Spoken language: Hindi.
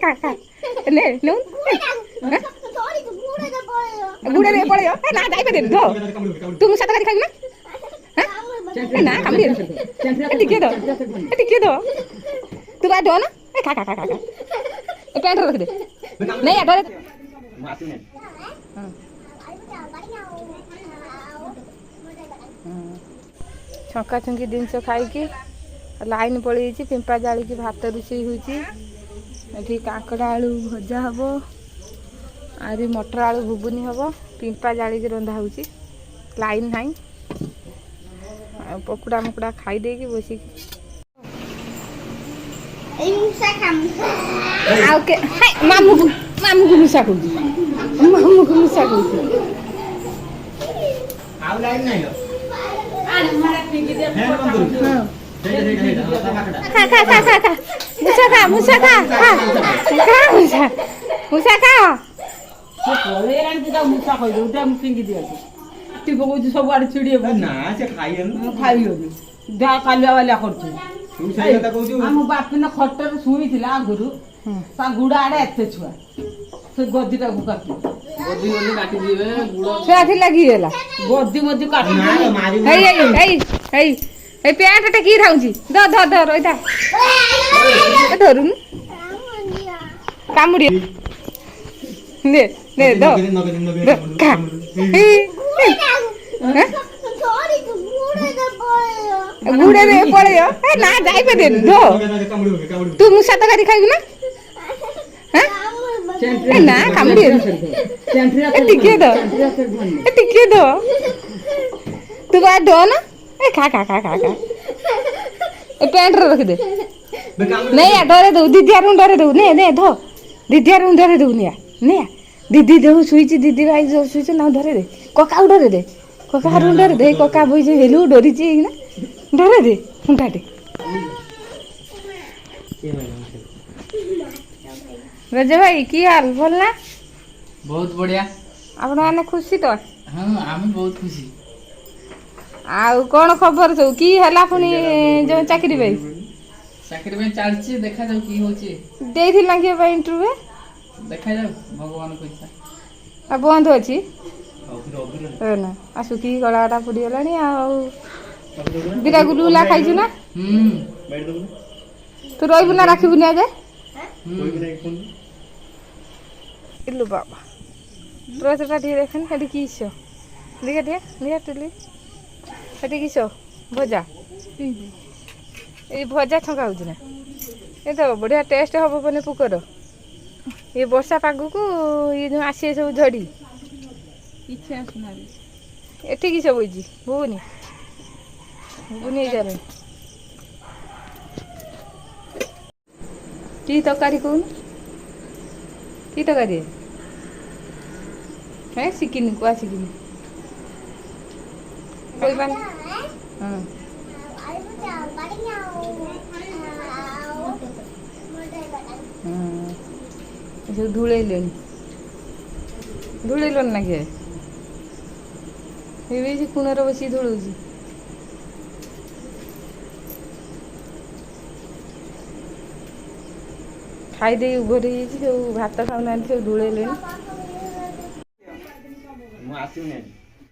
खा खा ले नो गुड़े रे पड़े ना जाई पे दे दो तू मुसा तकारी खाई ना ना काम दे टिके दो तू का दो ना खा खा खा खा ए पेट रख दे नहीं अडरे मासी ने छका छुंकी जिनस खाई लाइन पड़ी पिंपा जाली की भात रोषे होती काकड़ा आलू भजा हम आरी मटर आलू घुगुनी हम पिंपा जाली की रंधा हो लाइन ना पकुड़ा मकुड़ा खाई दे कि बस मामू को मुसा कहूँ मुसा खा सब आड़े चिड़ी आम बाप ना खटर शुई आगुरी गुड़ा आड़े एत छुआ से गदीटा को काट लगी गदी मदी काट पैंट टेक थाऊँ धर धरुन कामुड़ी दे दे गुड़े रे पड़े ना जाई पे दे दो तू मुसा तकारी खाई ना ना कामुड़ी टिके दो तू का दो ना खा खा खा खा खा ए पेंट रख दे नहीं डरे दो दीदी आर डरे दो ने ने धो दीदी आर डरे दो ने दीदी देव शुई दीदी भाई जो शुई ना धरे दे कका डरे दे कका हारू डरे दे कका बोई जे हेलु डरी ना डरे दे हुंटाटे रजे भाई की हाल बोल ना बहुत बढ़िया आपण माने खुशी तो हां आम बहुत खुशी आउ कौन खबर सब की हला पुनी जो चाकरी भाई में चलची देखा जाऊ की होची देइथिल ना के भाई इंटरव्यू देखा जाऊ भगवान को इच्छा आ बंद अछि ना आसु की गलाटा पुडी गलानी आ दिरा गुलुला खाइछु ना तू रोइबु ना राखिबु ना जे इल्लु बाबा रोजटा ठी देखन कदी कीसो देखा तुली সেটি কিস ভজা এই ভজা ছଙ୍କା হচ্ছে না এ তো বড়িয়া টেস্ট হব মানে পুকর ଏ ବର୍ଷା ପାଗକୁ ଇଏ ଯେଉଁ ଆସିବେ ସବୁ ଝଡ଼ି କିଛି ଆସୁନାହାନ୍ତି ଏଠିକି ସବୁ ହେଇଛି ଭୁବୁନି ଭୁବୁନି ହେଇଯାରେ କି ତରକାରୀ କହୁନୁ କି ତରକାରୀ ହେ ଶିଖିନି କୁଆ ଶିଖିନି कोई बात हां जो धुळेलेन ना के हे जी कुणर बसी धुळुजी खाई दे उभरी सब भात खाऊ ना सब धुळेलेन मु आसी ने